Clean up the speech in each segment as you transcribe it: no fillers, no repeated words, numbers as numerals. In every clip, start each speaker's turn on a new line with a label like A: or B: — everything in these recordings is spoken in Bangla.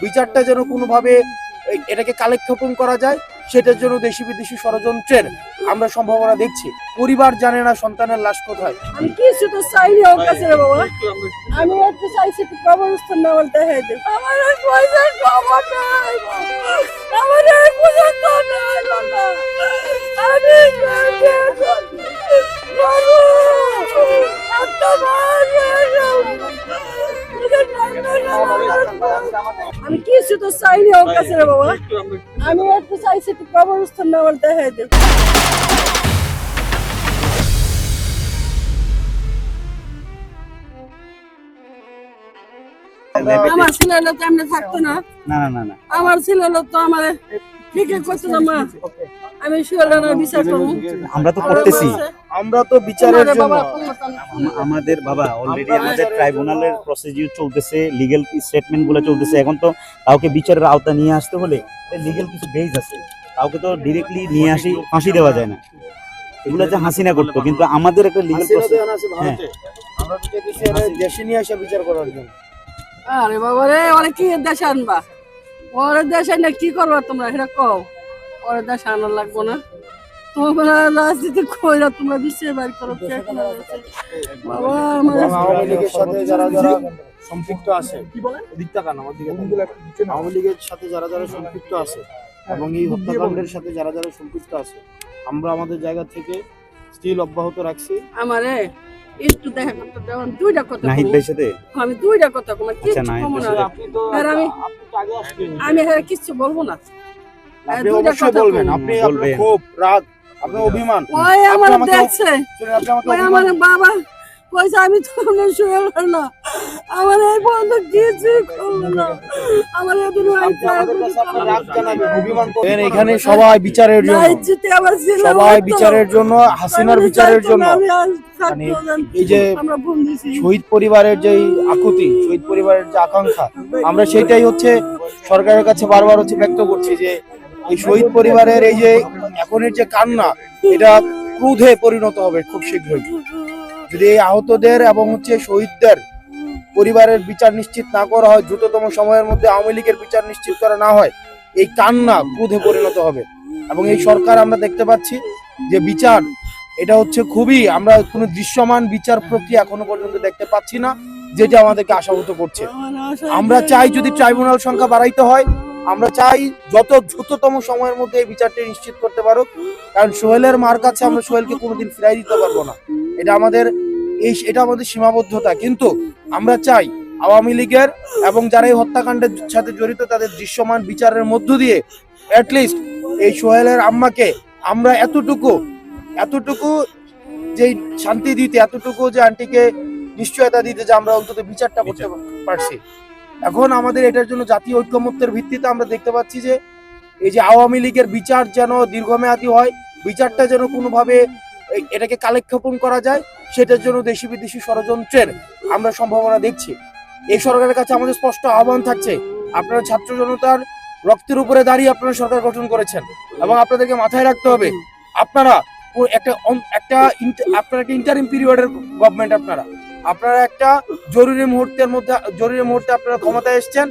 A: বিচারটা যেন কোনোভাবে এটাকে কালেক্ষেপণ করা যায়, সেটার জন্য দেশি বিদেশি ষড়যন্ত্রের আমরা সম্ভাবনা দেখছি। পরিবার জানে না সন্তানের লাশ কোথায়।
B: আমি কিছু তো চাইনি ওর কাছে রে বাবা, আমি একটু চাইছি একটু কবরস্থান না বলতে হয়ে দে। আমার ওই পয়সার খবর নাই, আমার ওই পর্যন্ত নাই বাবা। আমি আমি কিছু তো চাইনি ওর কাছে রে বাবা, আমি একটু চাইছি একটু কবরস্থান না বলতে হয়ে দে। আমার ছেলেরা তো এমনি থাকতো না, আমার ছেলেরা তো আমার ঠিক করতো না মা। আমি ছেলেরা বিচার করবো,
C: আমরা তো করতেছি,
A: আমরা তো বিচারের জন্য
C: আমাদের বাবা অলরেডি আমাদের ট্রাইব্যুনালের প্রসিডিউর চলতেছে, লিগ্যাল স্টেটমেন্ট গুলো চলতেছে। এখন তো কাউকে বিচারের আওতা নিয়ে আসতে হলে লিগ্যাল কিছু বেস আছে, কাউকে তো ডিরেক্টলি নিয়ে আসি ফাঁসি দেওয়া যায় না। এগুলো যে হাসিনা করতো, কিন্তু আমাদের একটা লিগ্যাল
A: আমরা তো চাইতেছি দেশে নিয়ে এসে বিচার করার জন্য।
B: আরে বাবা রে, ওরা কি দেশে আনবা? ওরা দেশে না কি করবা তোমরা সেটা কও। ওরা দেশে আনার লাগবো না, তোমরা রাজনীতি কইরা তোমরা বিশ্বে বাইর করো। বাবা আমার
A: আওয়ামী লীগের সাথে যারা যারা সম্পৃক্ত আছে, আওয়ামী লীগের সাথে যারা যারা সম্পৃক্ত আছে এবং এই হত্যাকাণ্ডের সাথে যারা যারা সম্পৃক্ত আছে, আমরা আমাদের জায়গা থেকে স্টিল অব্যাহত রাখছি।
B: আমারে একটু দেখা করতে দাও, আমি দুইটা কথা
C: নাহিদ ভাইয়ের সাথে
B: আমি দুইটা কথা কম, কিছু কম না। আর আমি কিছু বলবো না।
A: আপনি অবশ্যই বলবেন, আপনি আপনার ক্ষোভ, রাগ, আপনার অভিমান।
B: ওই আমার দেখছে, ওই আমার বাবা কইছে আমি তো শুয়ে না, আমার এই বন্ধ কিছু করলো না। আমার
A: এখানে সবাই বিচারের জন্য, সবাই বিচারের জন্য, হাসিনার বিচারের জন্য। এই যে শহীদ পরিবারের যে আকুতি, শহীদ পরিবারের যে আকাঙ্ক্ষা, আমরা সেটাই হচ্ছে সরকারের কাছে বারবার হচ্ছে ব্যক্ত করছি যে এই শহীদ পরিবারের এই যে এখনের যে কান্না, এটা ক্রোধে পরিণত হবে খুব শীঘ্রই। যদি এই আহতদের এবং হচ্ছে শহীদদের পরিবারের বিচার নিশ্চিত না করা হয়, দ্রুততম সময়ের মধ্যে আওয়ামী লীগের বিচার নিশ্চিত করা না হয়, এই কান্না ক্রোধে পরিণত হবে। এবং এই সরকার আমরা দেখতে পাচ্ছি যে বিচার, এটা হচ্ছে খুবই, আমরা কোনো দৃশ্যমান বিচার প্রক্রিয়া এখনো পর্যন্ত দেখতে পাচ্ছি না, যেটা আমাদেরকে আশাহত করছে। আমরা চাই যদি ট্রাইব্যুনাল সংখ্যা বাড়াইতে হয়, আমরা চাই যত দ্রুততম সময়ের মধ্যে এই বিচারটি নিশ্চিত করতে পারুক। কারণ সোহেলের মার কাছে আমরা সোহেলকে কোনোদিন ফিরাই দিতে পারবো না, এটা আমাদের সীমাবদ্ধতা। কিন্তু আমরা চাই আওয়ামী লীগের এবং যারা এই হত্যাকাণ্ডের সাথে জড়িত তাদের দৃশ্যমান বিচারের মধ্য দিয়ে অ্যাটলিস্ট এই সোহেলের আম্মাকে আমরা এতটুকু যে শান্তি দিতে, এতটুকু যে আন্টিকে নিশ্চয়তা দিতে যে আমরা অন্তত বিচারটা করতে পারছি। এখন আমাদের এটার জন্য জাতীয় ঐক্যমত্যের ভিত্তিতে আমরা দেখতে পাচ্ছি যে এই যে আওয়ামী লীগের বিচার যেন দীর্ঘমেয়াদী হয়, বিচারটা যেন কোনোভাবে এটাকে কালেক্ষেপণ করা যায়, সেটার জন্য দেশি বিদেশি ষড়যন্ত্রের আমরা সম্ভাবনা দেখছি। এই সরকারের কাছে আমাদের স্পষ্ট আহ্বান থাকছে, আপনারা ছাত্র জনতার রক্তের উপরে দাঁড়িয়ে আপনারা সরকার গঠন করেছেন এবং আপনাদেরকে মাথায় রাখতে হবে আপনারা একটা ইন্টারিম পিরিয়ডের গভর্নমেন্ট, আপনারা একটা জরুরি মুহূর্তে আপনারা ক্ষমতায় এসেছেন।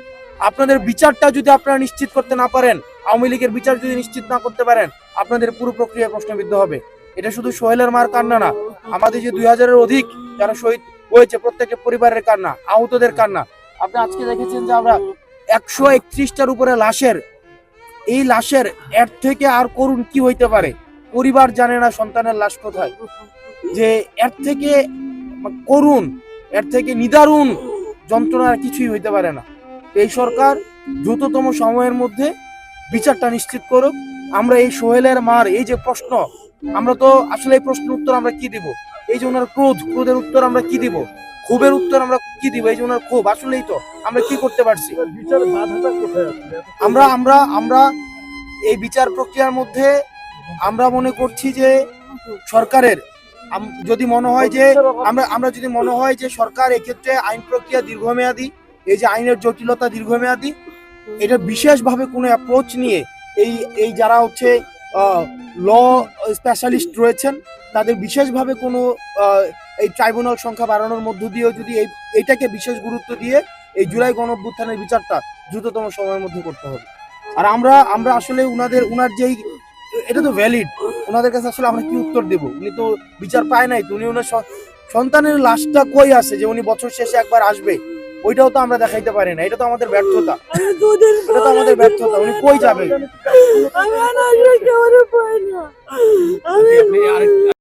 A: আপনাদের বিচারটা যদি আপনারা নিশ্চিত করতে না পারেন, আওয়ামী লীগের বিচার যদি নিশ্চিত না করতে পারেন, আপনাদের পুরো প্রক্রিয়া প্রশ্নবিদ্ধ হবে। এটা শুধু সোহেলের মার কান্না না, আমাদের যে 2000-এর অধিক যারা শহীদ হয়েছে প্রত্যেকের পরিবারের কান্না, আহতদের কান্না। আপনি আজকে দেখেছেন যে আমরা 131টার উপরে এই লাশের এর থেকে আর করুণ কি হইতে পারে? পরিবার জানে না সন্তানের লাশ কোথায়। যে এর থেকে করুণ, এর থেকে নিদারুণ যন্ত্রণা আর কিছুই হইতে পারে না। এই সরকার দ্রুততম সময়ের মধ্যে বিচারটা নিশ্চিত করুক। আমরা এই সোহেলের মার এই যে প্রশ্ন, আমরা তো আসলে এই প্রশ্নের উত্তর আমরা কি দিব? এই যে ওনার ক্রোধের উত্তর আমরা কি দিব? ক্ষোভের উত্তর আমরা কি দিব? এই যে ওনার ক্ষোভ, আসলেই তো আমরা কি করতে পারছি? আমরা এই বিচার প্রক্রিয়ার মধ্যে আমরা মনে করছি যে সরকারের যদি মনে হয় যে সরকার এক্ষেত্রে আইন প্রক্রিয়া দীর্ঘমেয়াদী, এই যে আইনের জটিলতা দীর্ঘমেয়াদী, এটা বিশেষভাবে কোনো অ্যাপ্রোচ নিয়ে এই এই যারা হচ্ছে ল স্পেশালিস্ট রয়েছেন তাদের বিশেষভাবে কোনো এই ট্রাইব্যুনাল সংখ্যা বাড়ানোর মধ্য দিয়েও যদি এইটাকে বিশেষ গুরুত্ব দিয়ে এই জুলাই গণঅভ্যুত্থানের বিচারটা দ্রুততম সময়ের মধ্যে করতে হবে। আর আমরা আসলে উনার যেই এটা তো ভ্যালিড, ওনাদের কাছে আসলে আমরা কি উত্তর দেব? উনি তো বিচার পায় নাই, তো উনি ওনার সন্তানের লাশটা কই আছে যে উনি বছর শেষে একবার আসবে, ওইটাও তো আমরা দেখাইতে পারি না। এটা তো আমাদের ব্যর্থতা, এটা তো আমাদের ব্যর্থতা। উনি কই যাবে?
B: আমি